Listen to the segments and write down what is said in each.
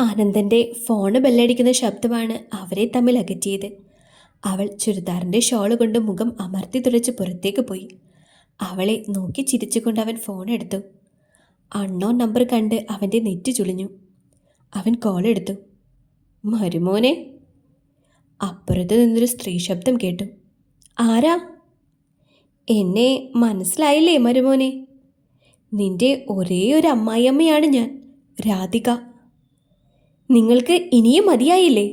ആനന്ദൻ്റെ phone ബെല്ലടിക്കുന്ന ശബ്ദമാണ് അവരെ തമ്മിൽ അകറ്റിയത്. അവൾ ചുരിദാറിൻ്റെ ഷോള് കൊണ്ട് മുഖം അമർത്തി തുറച്ച് പുറത്തേക്ക് പോയി. അവളെ നോക്കി ചിരിച്ചുകൊണ്ട് അവൻ ഫോൺ എടുത്തു. അൺനോൺ നമ്പർ കണ്ട് അവൻ്റെ നെറ്റ് ചുളിഞ്ഞു. അവൻ കോൾ എടുത്തു. മരുമോനെ. അപ്പുറത്ത് നിന്നൊരു സ്ത്രീ ശബ്ദം കേട്ടു. ആരാ? എന്നെ മനസ്സിലായില്ലേ മരുമോനെ? നിന്റെ ഒരേ ഒരു അമ്മായിയമ്മയാണ് ഞാൻ, രാധിക. നിങ്ങൾക്ക് ഇനിയും മതിയായില്ലേ?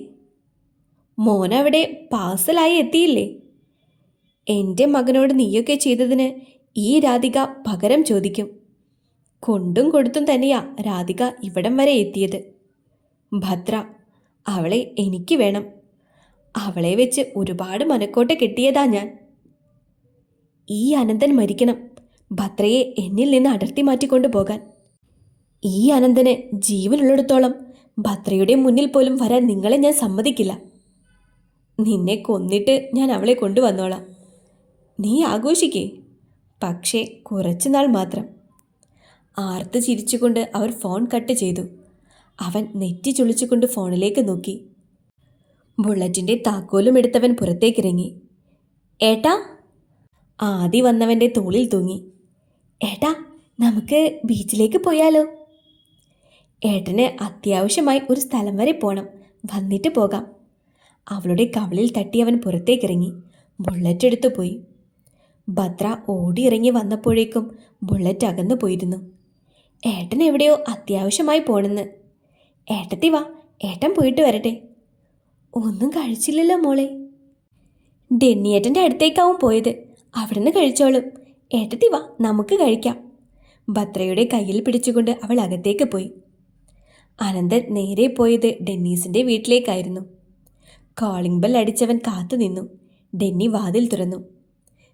മോനവിടെ പാഴ്സലായി എത്തിയില്ലേ? എൻ്റെ മകനോട് നീയൊക്കെ ചെയ്തതിന് ഈ രാധിക പകരം ചോദിക്കും. കൊണ്ടും കൊടുത്തും തന്നെയാ രാധിക ഇവിടം വരെ എത്തിയത്. ഭദ്ര, അവളെ എനിക്ക് വേണം. അവളെ വെച്ച് ഒരുപാട് മനക്കോട്ട കെട്ടിയതാ ഞാൻ. ഈ അനന്തൻ മരിക്കണം, ഭദ്രയെ എന്നിൽ നിന്ന് അടർത്തി മാറ്റിക്കൊണ്ടു പോകാൻ. ഈ അനന്തന് ജീവനുള്ളിടത്തോളം ഭദ്രയുടെ മുന്നിൽ പോലും വരാൻ നിങ്ങളെ ഞാൻ സമ്മതിക്കില്ല. നിന്നെ കൊന്നിട്ട് ഞാൻ അവളെ കൊണ്ടുവന്നോളാം. നീ ആഘോഷിക്കേ, പക്ഷേ കുറച്ചുനാൾ മാത്രം. ആർത്ത് ചിരിച്ചുകൊണ്ട് അവർ ഫോൺ കട്ട് ചെയ്തു. അവൻ നെറ്റി ചുളിച്ചുകൊണ്ട് ഫോണിലേക്ക് നോക്കി. ബുള്ളറ്റിൻ്റെ താക്കോലും എടുത്തവൻ പുറത്തേക്കിറങ്ങി. ഏട്ടാ. ആദി വന്നവൻ്റെ തോളിൽ തൂങ്ങി. ഏട്ടാ, നമുക്ക് ബീച്ചിലേക്ക് പോയാലോ? ഏട്ടന് അത്യാവശ്യമായി ഒരു സ്ഥലം വരെ പോകണം, വന്നിട്ട് പോകാം. അവളുടെ കവിളിൽ തട്ടി അവൻ പുറത്തേക്കിറങ്ങി. ബുള്ളറ്റ് എടുത്തു പോയി. ഭദ്ര ഓടിയിറങ്ങി വന്നപ്പോഴേക്കും ബുള്ളറ്റ് അകന്നു പോയിരുന്നു. ഏട്ടൻ എവിടെയോ അത്യാവശ്യമായി പോണെന്ന്. ഏട്ടത്തി വാ, ഏട്ടൻ പോയിട്ട് വരട്ടെ. ഒന്നും കഴിച്ചില്ലല്ലോ മോളെ. ഡെന്നിയേട്ടൻ്റെ അടുത്തേക്കാവും പോയത്, അവിടുന്ന് കഴിച്ചോളും. ഏട്ടത്തി വാ, നമുക്ക് കഴിക്കാം. ഭദ്രയുടെ കയ്യിൽ പിടിച്ചുകൊണ്ട് അവൾ അകത്തേക്ക് പോയി. അനന്തൻ നേരെ പോയത് ഡെന്നീസിൻ്റെ വീട്ടിലേക്കായിരുന്നു. കോളിംഗ് ബെൽ അടിച്ചവൻ കാത്തു നിന്നു. ഡെന്നി വാതിൽ തുറന്നു.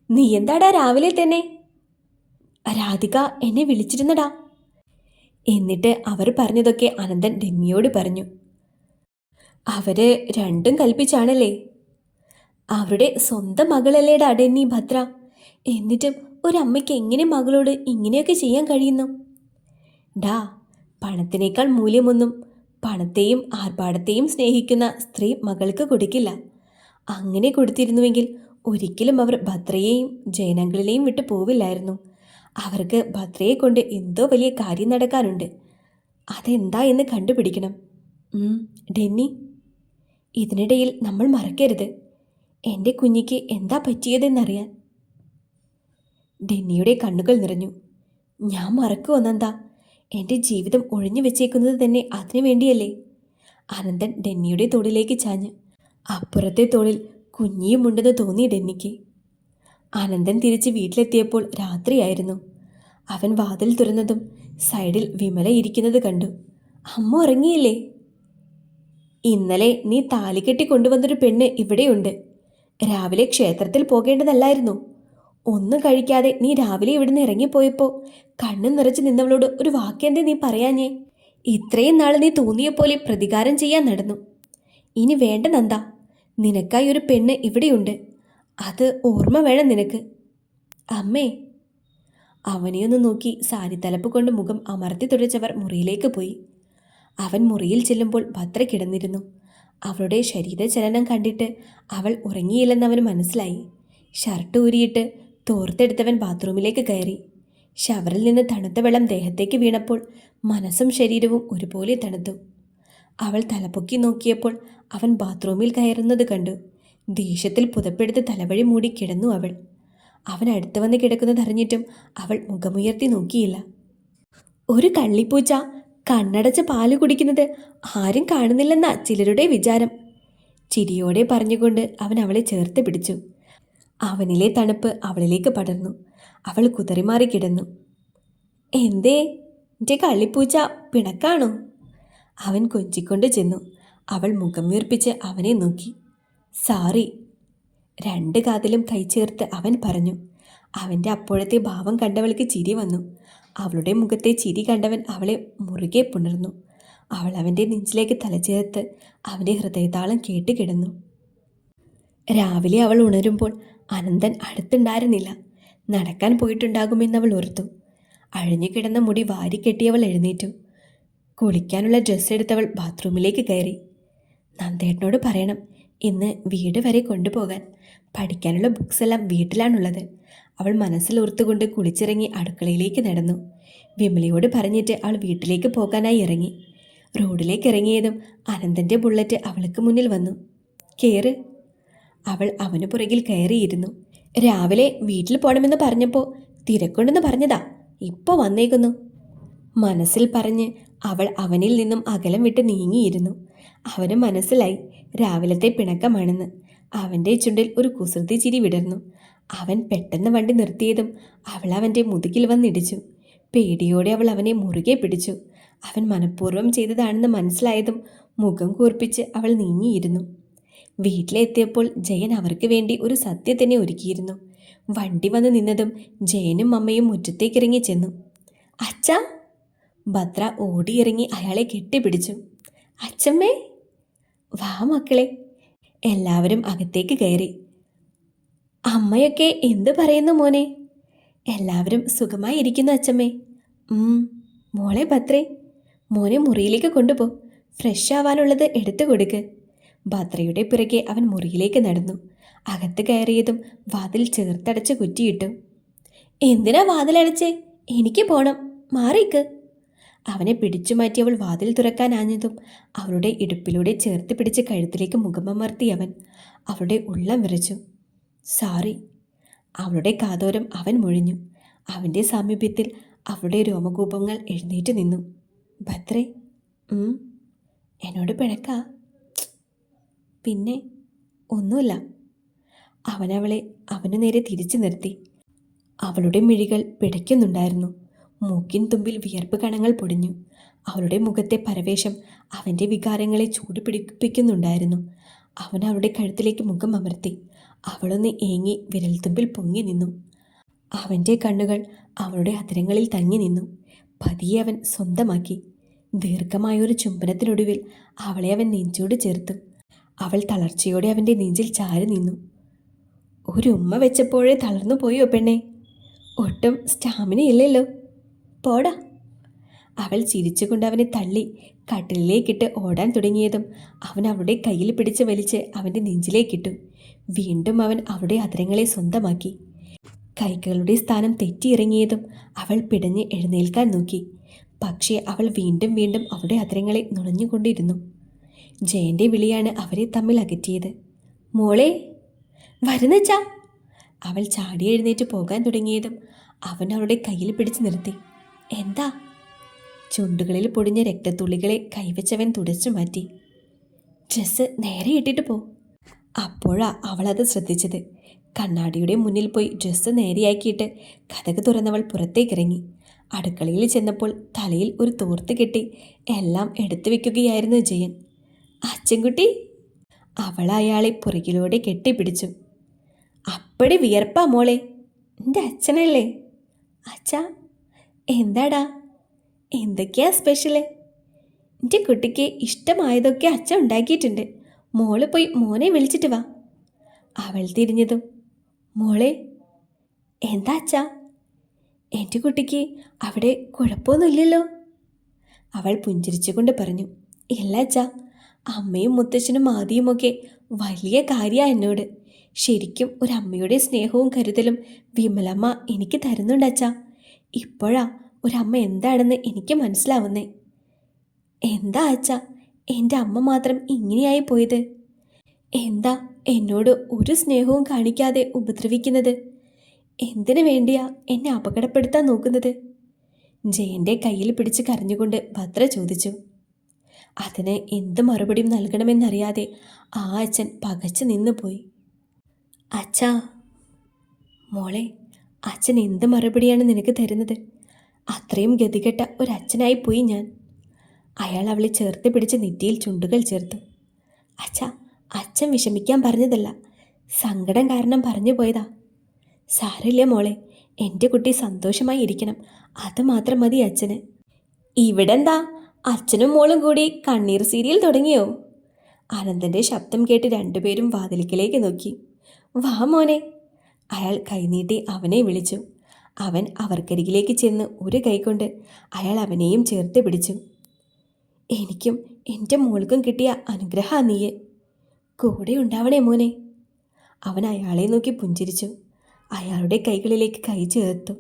നീ എന്താടാ രാവിലെ തന്നെ? രാധിക എന്നെ വിളിച്ചിരുന്നടാ. എന്നിട്ട് അവർ പറഞ്ഞതൊക്കെ അനന്തൻ ഡെന്നിയോട് പറഞ്ഞു. അവര് രണ്ടും കൽപ്പിച്ചാണല്ലേ? അവരുടെ സ്വന്തം മകളല്ലേടാ ഡെന്നി ഭദ്ര. എന്നിട്ടും ഒരമ്മയ്ക്ക് എങ്ങനെ മകളോട് ഇങ്ങനെയൊക്കെ ചെയ്യാൻ കഴിയുന്നു? ഡാ, പണത്തിനേക്കാൾ മൂല്യമൊന്നും പണത്തെയും ആർഭാടത്തെയും സ്നേഹിക്കുന്ന സ്ത്രീ മകൾക്ക് കൊടുക്കില്ല. അങ്ങനെ കൊടുത്തിരുന്നുവെങ്കിൽ ഒരിക്കലും അവർ ഭദ്രയെയും ജയനങ്ങളിലെയും വിട്ടു പോവില്ലായിരുന്നു. അവർക്ക് ഭദ്രയെ കൊണ്ട് എന്തോ വലിയ കാര്യം നടക്കാനുണ്ട്. അതെന്താ എന്ന് കണ്ടുപിടിക്കണം. ഡെന്നി, ഇതിനിടയിൽ നമ്മൾ മറക്കരുത് എൻ്റെ കുഞ്ഞിക്ക് എന്താ പറ്റിയതെന്നറിയാൻ. ഡെന്നിയുടെ കണ്ണുകൾ നിറഞ്ഞു. ഞാൻ മറക്കുമോ നന്ദ? എൻ്റെ ജീവിതം ഒഴിഞ്ഞു വെച്ചേക്കുന്നത് തന്നെ അതിനു വേണ്ടിയല്ലേ? അനന്തൻ ഡെന്നിയുടെ തോളിലേക്ക് ചാഞ്ഞ്. അപ്പുറത്തെ തോളിൽ കുഞ്ഞിയുമുണ്ടെന്ന് തോന്നി ഡെന്നിക്ക്. അനന്തൻ തിരിച്ച് വീട്ടിലെത്തിയപ്പോൾ രാത്രിയായിരുന്നു. അവൻ വാതിൽ തുറന്നതും സൈഡിൽ വിമല ഇരിക്കുന്നത് കണ്ടു. അമ്മ ഉറങ്ങിയില്ലേ? ഇന്നലെ നീ താലികെട്ടി കൊണ്ടുവന്നൊരു പെണ്ണ് ഇവിടെയുണ്ട്. രാവിലെ ക്ഷേത്രത്തിൽ പോകേണ്ടതല്ലായിരുന്നു? ഒന്നും കഴിക്കാതെ നീ രാവിലെ ഇവിടുന്ന് ഇറങ്ങിപ്പോയപ്പോൾ കണ്ണു നിറച്ച് നിന്നവളോട് ഒരു വാക്കെന്തേ നീ പറയാഞ്ഞേ? ഇത്രയും നാൾ നീ തോന്നിയ പോലെ പ്രതികാരം ചെയ്യാൻ നടന്നു. ഇനി വേണ്ട നന്ദ, നിനക്കായി ഒരു പെണ്ണ് ഇവിടെയുണ്ട്. അത് ഓർമ്മ വേണം നിനക്ക്. അമ്മേ. അവനെയൊന്ന് നോക്കി സാരി തലപ്പ് കൊണ്ട് മുഖം അമർത്തി തുടച്ചവർ മുറിയിലേക്ക് പോയി. അവൻ മുറിയിൽ ചെല്ലുമ്പോൾ ഭദ്ര കിടന്നിരുന്നു. അവളുടെ ശരീരചലനം കണ്ടിട്ട് അവൾ ഉറങ്ങിയില്ലെന്നവന് മനസ്സിലായി. ഷർട്ട് ഊരിയിട്ട് തോർത്തെടുത്തവൻ ബാത്റൂമിലേക്ക് കയറി. ഷവറിൽ നിന്ന് തണുത്ത വെള്ളം ദേഹത്തേക്ക് വീണപ്പോൾ മനസ്സും ശരീരവും ഒരുപോലെ തണുത്തു. അവൾ തലപൊക്കി നോക്കിയപ്പോൾ അവൻ ബാത്റൂമിൽ കയറുന്നത് കണ്ടു. ദേഷ്യത്തിൽ പുതപ്പെടുത്ത് തലവഴി മൂടി കിടന്നു അവൾ. അവൻ അടുത്ത് വന്ന് കിടക്കുന്നതറിഞ്ഞിട്ടും അവൾ മുഖമുയർത്തി നോക്കിയില്ല. ഒരു കള്ളിപ്പൂച്ച കണ്ണടച്ച് പാല് കുടിക്കുന്നത് ആരും കാണുന്നില്ലെന്നാ ചിലരുടെ വിചാരം. ചിരിയോടെ പറഞ്ഞുകൊണ്ട് അവൻ അവളെ ചേർത്ത് പിടിച്ചു. അവനിലെ തണുപ്പ് അവളിലേക്ക് പടർന്നു. അവൾ കുതറിമാറി കിടന്നു. എന്തേ എൻ്റെ കള്ളിപ്പൂച്ച, പിണക്കാണോ? അവൻ കൊഞ്ചിക്കൊണ്ട് ചെന്നു. അവൾ മുഖം വീർപ്പിച്ച് അവനെ നോക്കി. സാറി. രണ്ട് കാതിലും കൈ ചേർത്ത് അവൻ പറഞ്ഞു. അവൻ്റെ അപ്പോഴത്തെ ഭാവം കണ്ടവൾക്ക് ചിരി വന്നു. അവളുടെ മുഖത്തെ ചിരി കണ്ടവൻ അവളെ മുറുകെ പുണർന്നു. അവൾ അവൻ്റെ നെഞ്ചിലേക്ക് തലചേർത്ത് അവൻ്റെ ഹൃദയതാളം കേട്ട് കിടന്നു. രാവിലെ അവൾ ഉണരുമ്പോൾ അനന്തൻ അടുത്തുണ്ടായിരുന്നില്ല. നടക്കാൻ പോയിട്ടുണ്ടാകുമെന്നവൾ ഓർത്തു. അഴിഞ്ഞു കിടന്ന മുടി വാരിക്കെട്ടിയവൾ എഴുന്നേറ്റു. കുളിക്കാനുള്ള ഡ്രസ്സ് എടുത്തവൾ ബാത്റൂമിലേക്ക് കയറി. നന്ദേട്ടനോട് പറയണം ഇന്ന് വീട് വരെ കൊണ്ടുപോകാൻ. പഠിക്കാനുള്ള ബുക്സ് എല്ലാം വീട്ടിലാണുള്ളത്. അവൾ മനസ്സിലോർത്തുകൊണ്ട് കുളിച്ചിറങ്ങി അടുക്കളയിലേക്ക് നടന്നു. വിമലയോട് പറഞ്ഞിട്ട് അവൾ വീട്ടിലേക്ക് പോകാനായി ഇറങ്ങി. റോഡിലേക്ക് ഇറങ്ങിയതും അനന്തൻ്റെ ബുള്ളറ്റ് അവൾക്ക് മുന്നിൽ വന്നു. കേറ്. അവൾ അവന് പുറകിൽ കയറിയിരുന്നു. രാവിലെ വീട്ടിൽ പോകണമെന്ന് പറഞ്ഞപ്പോൾ തിരക്കുണ്ടെന്ന് പറഞ്ഞതാ, ഇപ്പോൾ വന്നേക്കുന്നു. മനസ്സിൽ പറഞ്ഞ് അവൾ അവനിൽ നിന്നും അകലം വിട്ട് നീങ്ങിയിരുന്നു. അവന് മനസ്സിലായി രാവിലത്തെ പിണക്കമാണെന്ന്. അവൻ്റെ ചുണ്ടിൽ ഒരു കുസൃതി ചിരി വിടർന്നു. അവൻ പെട്ടെന്ന് വണ്ടി നിർത്തിയതും അവൾ അവൻ്റെ മുതുകിൽ വന്നിടിച്ചു. പേടിയോടെ അവൾ അവനെ മുറുകെ പിടിച്ചു. അവൻ മനഃപൂർവ്വം ചെയ്തതാണെന്ന് മനസ്സിലായതും മുഖം കൂർപ്പിച്ച് അവൾ നീങ്ങിയിരുന്നു. വീട്ടിലെത്തിയപ്പോൾ ജയൻ അവർക്ക് വേണ്ടി ഒരു സദ്യ തന്നെ ഒരുക്കിയിരുന്നു. വണ്ടി വന്ന് നിന്നതും ജയനും അമ്മയും മുറ്റത്തേക്കിറങ്ങി ചെന്നു. അച്ഛാ! ഭദ്ര ഓടിയിറങ്ങി അയാളെ കെട്ടിപ്പിടിച്ചു. അച്ഛമ്മേ! വാ മക്കളെ. എല്ലാവരും അകത്തേക്ക് കയറി. അമ്മയൊക്കെ എന്തു പറയുന്നു മോനെ? എല്ലാവരും സുഖമായി ഇരിക്കുന്നു അച്ഛമ്മേ. മോളെ ഭദ്രേ, മോനെ മുറിയിലേക്ക് കൊണ്ടുപോ. ഫ്രഷ് ആവാനുള്ളത് എടുത്തു കൊടുക്ക്. ഭദ്രയുടെ പിറകെ അവൻ മുറിയിലേക്ക് നടന്നു. അകത്ത് കയറിയതും വാതിൽ ചേർത്തടച്ച് കുറ്റിയിട്ടു. എന്തിനാ വാതിലടച്ചേ? എനിക്ക് പോണം, മാറിക്ക്. അവനെ പിടിച്ചു മാറ്റി അവൾ വാതിൽ തുറക്കാനാഞ്ഞതും അവളുടെ ഇടുപ്പിലൂടെ ചേർത്ത് പിടിച്ച് കഴുത്തിലേക്ക് മുഖമമർത്തി അവൻ. അവളുടെ ഉള്ളം വിറച്ചു. സോറി. അവളുടെ കാതോരം അവൻ മുഴിഞ്ഞു. അവൻ്റെ സാമീപ്യത്തിൽ അവളുടെ രോമകൂപങ്ങൾ എഴുന്നേറ്റ് നിന്നു. ഭദ്രേ, എന്നോട് പിണക്കാ? പിന്നെ ഒന്നുമില്ല. അവനവളെ അവനു നേരെ തിരിച്ചു നിർത്തി. അവളുടെ മിഴികൾ പിടയ്ക്കുന്നുണ്ടായിരുന്നു. മൂക്കിൻ തുമ്പിൽ വിയർപ്പ് കണങ്ങൾ പൊടിഞ്ഞു. അവളുടെ മുഖത്തെ പരവേശം അവൻ്റെ വികാരങ്ങളെ ചൂട് പിടിപ്പിക്കുന്നുണ്ടായിരുന്നു. അവൻ അവളുടെ കഴുത്തിലേക്ക് മുഖം അമർത്തി. അവളൊന്ന് ഏങ്ങി വിരൽത്തുമ്പിൽ പൊങ്ങി നിന്നു. അവൻ്റെ കണ്ണുകൾ അവളുടെ അധരങ്ങളിൽ തങ്ങി നിന്നു. പതിയെ അവൻ സ്വന്തമാക്കി. ദീർഘമായൊരു ചുംബനത്തിനൊടുവിൽ അവളെ അവൻ നെഞ്ചോട് ചേർത്തു. അവൾ തളർച്ചയോടെ അവൻ്റെ നെഞ്ചിൽ ചാരി നിന്നു. ഒരു ഉമ്മ വെച്ചപ്പോഴേ തളർന്നു പോയോ പെണ്ണെ? ഒട്ടും സ്റ്റാമിനയില്ലല്ലോ. പോടാ. അവൾ ചിരിച്ചുകൊണ്ട് അവനെ തള്ളി കട്ടിലിലേക്കിട്ട് ഓടാൻ തുടങ്ങിയതും അവൻ അവളുടെ കയ്യിൽ പിടിച്ച് വലിച്ച് അവൻ്റെ നെഞ്ചിലേക്കിട്ടു. വീണ്ടും അവൻ അവളുടെ അധരങ്ങളെ സ്വന്തമാക്കി. കൈകളുടെ സ്ഥാനം തെറ്റിയിറങ്ങിയതും അവൾ പിടഞ്ഞ് എഴുന്നേൽക്കാൻ നോക്കി. പക്ഷേ അവൾ വീണ്ടും വീണ്ടും അവളുടെ അധരങ്ങളെ നുണഞ്ഞുകൊണ്ടിരുന്നു. ജയൻ്റെ വിളിയാണ് അവരെ തമ്മിൽ അകറ്റിയത്. മോളെ, വരുന്നച്ചാ. അവൾ ചാടി എഴുന്നേറ്റ് പോകാൻ തുടങ്ങിയതും അവൻ അവളുടെ കയ്യിൽ പിടിച്ച് നിർത്തി. എന്താ? ചുണ്ടുകളിൽ പൊടിഞ്ഞ രക്തത്തുള്ളികളെ കൈവച്ചവൻ തുടച്ചു മാറ്റി. ഡ്രസ്സ് നേരെ ഇട്ടിട്ട് പോ. അപ്പോഴാ അവളത് ശ്രദ്ധിച്ചത്. കണ്ണാടിയുടെ മുന്നിൽ പോയി ഡ്രസ്സ് നേരെയാക്കിയിട്ട് കതക് തുറന്നവൾ പുറത്തേക്കിറങ്ങി. അടുക്കളയിൽ ചെന്നപ്പോൾ തലയിൽ ഒരു തോർത്ത് കെട്ടി എല്ലാം എടുത്തു വെക്കുകയായിരുന്നു ജയൻ. അച്ഛൻകുട്ടി! അവൾ അയാളെ പുറകിലൂടെ കെട്ടിപ്പിടിച്ചു. അപ്പടി വിയർപ്പാ മോളെ. എൻ്റെ അച്ഛനല്ലേ? അച്ഛാ, എന്താടാ? എന്തൊക്കെയാ സ്പെഷ്യല്? എൻ്റെ കുട്ടിക്ക് ഇഷ്ടമായതൊക്കെ അച്ഛൻ ഉണ്ടാക്കിയിട്ടുണ്ട്. മോള് പോയി മോനെ വിളിച്ചിട്ട് വാ. അവൾ തിരിഞ്ഞതും, മോളെ. എന്താ അച്ഛാ? എൻ്റെ കുട്ടിക്ക് അവിടെ കുഴപ്പമൊന്നുമില്ലല്ലോ? അവൾ പുഞ്ചിരിച്ചുകൊണ്ട് പറഞ്ഞു. ഇല്ല അച്ഛാ, അമ്മയും മുത്തച്ഛനും ആദിയുമൊക്കെ വലിയ കാര്യമാണ് എന്നോട്. ശരിക്കും ഒരമ്മയുടെ സ്നേഹവും കരുതലും വിമലമ്മ എനിക്ക് തരുന്നുണ്ട് അച്ഛാ. ഇപ്പോഴാ ഒരമ്മ എന്താണെന്ന് എനിക്ക് മനസ്സിലാവുന്നേ. എന്താ അച്ഛാ എൻ്റെ അമ്മ മാത്രം ഇങ്ങനെയായി പോയത്? എന്താ എന്നോട് ഒരു സ്നേഹവും കാണിക്കാതെ ഉപദ്രവിക്കുന്നത്? എന്തിനു വേണ്ടിയാ എന്നെ അപകടപ്പെടുത്താൻ നോക്കുന്നത്? ജയൻ്റെ കയ്യിൽ പിടിച്ച് കരഞ്ഞുകൊണ്ട് ഭദ്ര ചോദിച്ചു. അതിന് എന്ത് മറുപടിയും നൽകണമെന്നറിയാതെ ആ അച്ഛൻ പകച്ചു നിന്നുപോയി. അച്ഛാ. മോളെ, അച്ഛൻ എന്ത് മറുപടിയാണ് നിനക്ക് തരുന്നത്? അത്രയും ഗതികെട്ട ഒരച്ഛനായി പോയി ഞാൻ. അയാൾ അവളെ ചേർത്ത് പിടിച്ച് നെറ്റിയിൽ ചുണ്ടുകൾ ചേർത്തു. അച്ഛാ, അച്ഛൻ വിഷമിക്കാൻ പറഞ്ഞതല്ല, സങ്കടം കാരണം പറഞ്ഞു പോയതാ. സാരമില്ല മോളെ, എൻ്റെ കുട്ടി സന്തോഷമായി ഇരിക്കണം, അത് മാത്രം മതി അച്ഛന്. ഇവിടെന്താ അച്ഛനും മോളും കൂടി കണ്ണീർ സീരിയൽ തുടങ്ങിയോ? അനന്തൻ്റെ ശബ്ദം കേട്ട് രണ്ടുപേരും വാതിലിക്കലേക്ക് നോക്കി. വാ മോനെ. അയാൾ കൈനീട്ടി അവനെ വിളിച്ചു. അവൻ അവർക്കരികിലേക്ക് ചെന്ന് ഒരു കൈകൊണ്ട് അയാൾ അവനെയും ചേർത്ത് പിടിച്ചു. എനിക്കും എൻ്റെ മോൾക്കും കിട്ടിയ അനുഗ്രഹാ നീയെ. കൂടെ ഉണ്ടാവണേ മോനെ. അവൻ അയാളെ നോക്കി പുഞ്ചിരിച്ചു. അയാളുടെ കൈകളിലേക്ക് കൈ ചേർത്തു.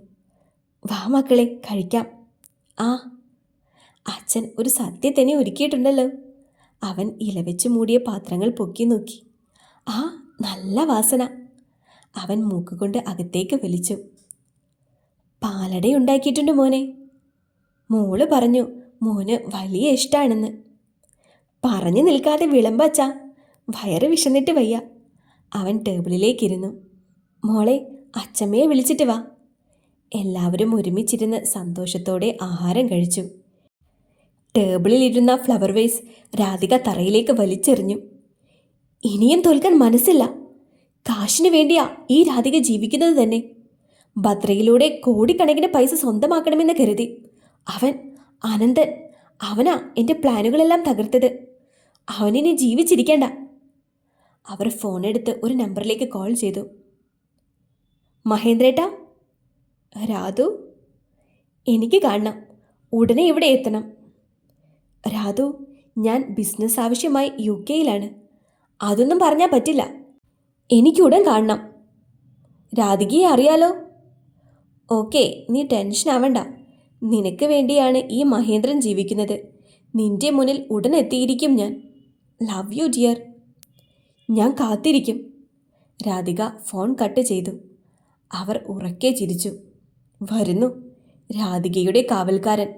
വാ മക്കളെ, കഴിക്കാം. ആ, അച്ഛൻ ഒരു സദ്യ തന്നെ ഒരുക്കിയിട്ടുണ്ടല്ലോ. അവൻ ഇലവെച്ച് മൂടിയ പാത്രങ്ങൾ പൊക്കി നോക്കി. ആ, നല്ല വാസന. അവൻ മൂക്കുകൊണ്ട് അകത്തേക്ക് വലിച്ചു. പാലട ഉണ്ടാക്കിയിട്ടുണ്ട് മോനെ. മോള് പറഞ്ഞു മോന് വലിയ ഇഷ്ടാണെന്ന്. പറഞ്ഞു നിൽക്കാതെ വിളമ്പച്ചാ, വയറ് വിശന്നിട്ട് വയ്യ. അവൻ ടേബിളിലേക്കിരുന്നു. മോളെ, അച്ചമ്മയെ വിളിച്ചിട്ട് വാ. എല്ലാവരും ഒരുമിച്ചിരുന്ന് സന്തോഷത്തോടെ ആഹാരം കഴിച്ചു. ടേബിളിലിരുന്ന ഫ്ലവർ വേസ് രാധിക തറയിലേക്ക് വലിച്ചെറിഞ്ഞു. ഇനിയും തോൽക്കാൻ മനസ്സില്ല. കാശിന് വേണ്ടിയാ ഈ രാധിക ജീവിക്കുന്നത് തന്നെ. ഭദ്രയിലൂടെ കോടിക്കണക്കിന് പൈസ സ്വന്തമാക്കണമെന്ന് കരുതി അവൻ അനന്തൻ, അവനാ എൻ്റെ പ്ലാനുകളെല്ലാം തകർത്തത്. അവനിനി ജീവിച്ചിരിക്കേണ്ട. അവർ ഫോണെടുത്ത് ഒരു നമ്പറിലേക്ക് കോൾ ചെയ്തു. മഹേന്ദ്രേട്ടാ. രാധു, എനിക്ക് കാണണം. ഉടനെ ഇവിടെ എത്തണം. രാധു, ഞാൻ ബിസിനസ് ആവശ്യമായി UK-യിലാണ്. അതൊന്നും പറഞ്ഞാൽ പറ്റില്ല. എനിക്കുടൻ കാണണം. രാധികയെ അറിയാലോ. ഓക്കെ, നീ ടെൻഷൻ ആവണ്ട. നിനക്ക് വേണ്ടിയാണ് ഈ മഹേന്ദ്രൻ ജീവിക്കുന്നത്. നിന്റെ മുന്നിൽ ഉടൻ എത്തിയിരിക്കും ഞാൻ. Love you dear. ഞാൻ കാത്തിരിക്കും. രാധിക ഫോൺ കട്ട് ചെയ്തു. അവർ ഉറക്കെ ചിരിച്ചു. വരുന്നു രാധികയുടെ കാവൽക്കാരൻ,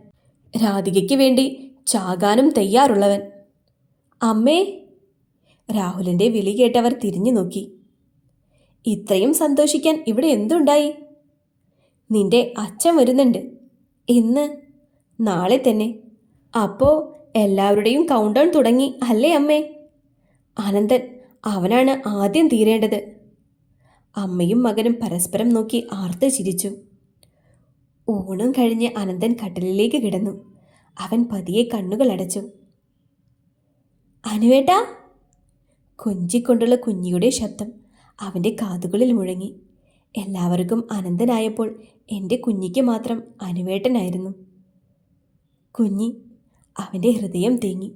രാധികയ്ക്ക് വേണ്ടി ചാകാനും തയ്യാറുള്ളവൻ. അമ്മേ. രാഹുലിൻ്റെ വിളി കേട്ടവർ തിരിഞ്ഞു നോക്കി. ഇത്രയും സന്തോഷിക്കാൻ ഇവിടെ എന്തുണ്ടായി? നിന്റെ അച്ഛൻ വരുന്നുണ്ട്. ഇന്ന്? നാളെ തന്നെ. അപ്പോൾ എല്ലാവരുടെയും കൗണ്ട് ഡൗൺ തുടങ്ങി അല്ലേ അമ്മേ? അനന്തൻ, അവനാണ് ആദ്യം തീരേണ്ടത്. അമ്മയും മകനും പരസ്പരം നോക്കി ആർത്ത് ചിരിച്ചു. ഊണും കഴിഞ്ഞ് അനന്തൻ കട്ടിലിലേക്ക് കിടന്നു. അവൻ പതിയെ കണ്ണുകൾ അടച്ചു. അനുവേട്ടാ. കൊഞ്ചിക്കൊണ്ടുള്ള കുഞ്ഞിയുടെ ശബ്ദം അവൻ്റെ കാതുകളിൽ മുഴങ്ങി. എല്ലാവർക്കും അനന്തനായപ്പോൾ എൻ്റെ കുഞ്ഞിക്ക് മാത്രം അനുവേട്ടനായിരുന്നു. കുഞ്ഞി. അവൻ്റെ ഹൃദയം തേങ്ങി.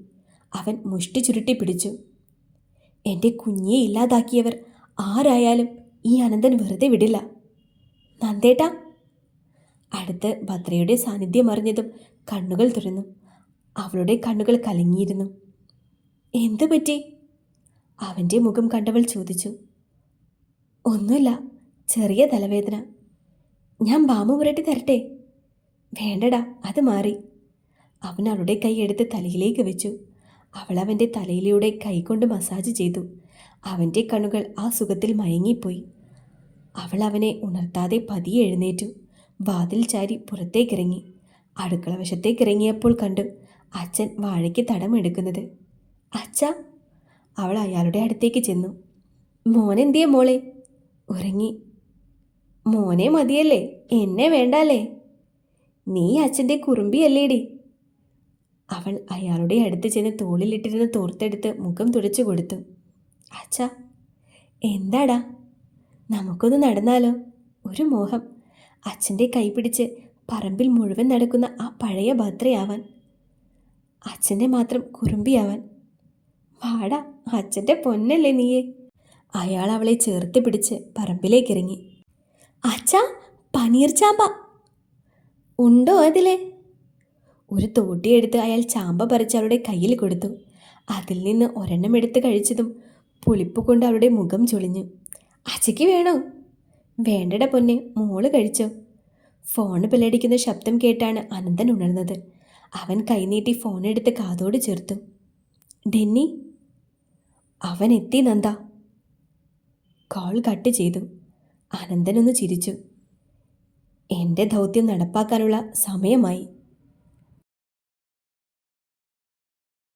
അവൻ മുഷ്ടി ചുരുട്ടി പിടിച്ചു. എൻ്റെ കുഞ്ഞിയെ ഇല്ലാതാക്കിയവർ ആരായാലും ഈ അനന്തൻ വെറുതെ വിടില്ല. നന്ദേട്ടാ. അടുത്ത് ഭദ്രയുടെ സാന്നിധ്യം അറിഞ്ഞതും കണ്ണുകൾ തുറന്നു. അവളുടെ കണ്ണുകൾ കലങ്ങിയിരുന്നു. എന്തു പറ്റി? അവൻ്റെ മുഖം കണ്ടവൾ ചോദിച്ചു. ഒന്നുമില്ല, ചെറിയ തലവേദന. ഞാൻ ബാമു പുരട്ടി തരട്ടെ? വേണ്ടടാ, അത് മാറി. അവൻ അവളുടെ കൈ എടുത്ത് തലയിലേക്ക് വെച്ചു. അവൾ അവൻ്റെ തലയിലൂടെ കൈകൊണ്ട് മസാജ് ചെയ്തു. അവൻ്റെ കണ്ണുകൾ ആ സുഖത്തിൽ മയങ്ങിപ്പോയി. അവൾ അവനെ ഉണർത്താതെ പതിയെ എഴുന്നേറ്റു. വാതിൽ ചാരി പുറത്തേക്കിറങ്ങി. അടുക്കള വശത്തേക്കിറങ്ങിയപ്പോൾ കണ്ടു അച്ഛൻ വാഴയ്ക്ക് തടമെടുക്കുന്നത്. അച്ഛാ. അവൾ അയാളുടെ അടുത്തേക്ക് ചെന്നു. മോനെന്തിയെ മോളെ? ഉറങ്ങി. മോനെ മതിയല്ലേ, എന്നെ വേണ്ടല്ലേ? നീ അച്ഛൻ്റെ കുറുമ്പിയല്ലേടി. അവൾ അയാളുടെ അടുത്ത് ചെന്ന് തോളിലിട്ടിരുന്ന് തോർത്തെടുത്ത് മുഖം തുടച്ചു കൊടുത്തു. അച്ഛാ. എന്താടാ? നമുക്കൊന്ന് നടന്നാലോ? ഒരു മോഹം. അച്ഛൻ്റെ കൈ പിടിച്ച് പറമ്പിൽ മുഴുവൻ നടക്കുന്ന ആ പഴയ ഭദ്രയാവാൻ, അച്ഛൻ്റെ മാത്രം കുറുമ്പിയാവാൻ. വാടാ, അച്ഛൻ്റെ പൊന്നല്ലേ നീയെ. അയാൾ അവളെ ചേർത്ത് പിടിച്ച് പറമ്പിലേക്കിറങ്ങി. അച്ഛാ, പനീർ ചാമ്പ ഉണ്ടോ അതിലെ? ഒരു തോട്ടിയെടുത്ത് അയാൾ ചാമ്പ പറിച്ച് അവളുടെ കയ്യിൽ കൊടുത്തു. അതിൽ നിന്ന് ഒരെണ്ണം എടുത്ത് കഴിച്ചതും പുളിപ്പ് കൊണ്ട് അവളുടെ മുഖം ചൊളിഞ്ഞു. അച്ഛയ്ക്ക് വേണോ? വേണ്ടട പൊന്നെ, മോള് കഴിച്ചോ. ഫോൺ ബെല്ലടിക്കുന്ന ശബ്ദം കേട്ടാണ് അനന്തൻ ഉണർന്നത്. അവൻ കൈനീട്ടി ഫോണെടുത്ത് കാതോട് ചേർത്തു. ഡെന്നി. അവൻ എത്തി നന്ദ. കോൾ കട്ട് ചെയ്തു. അനന്തനൊന്ന് ചിരിച്ചു. എൻ്റെ ദൗത്യം നടപ്പാക്കാനുള്ള സമയമായി.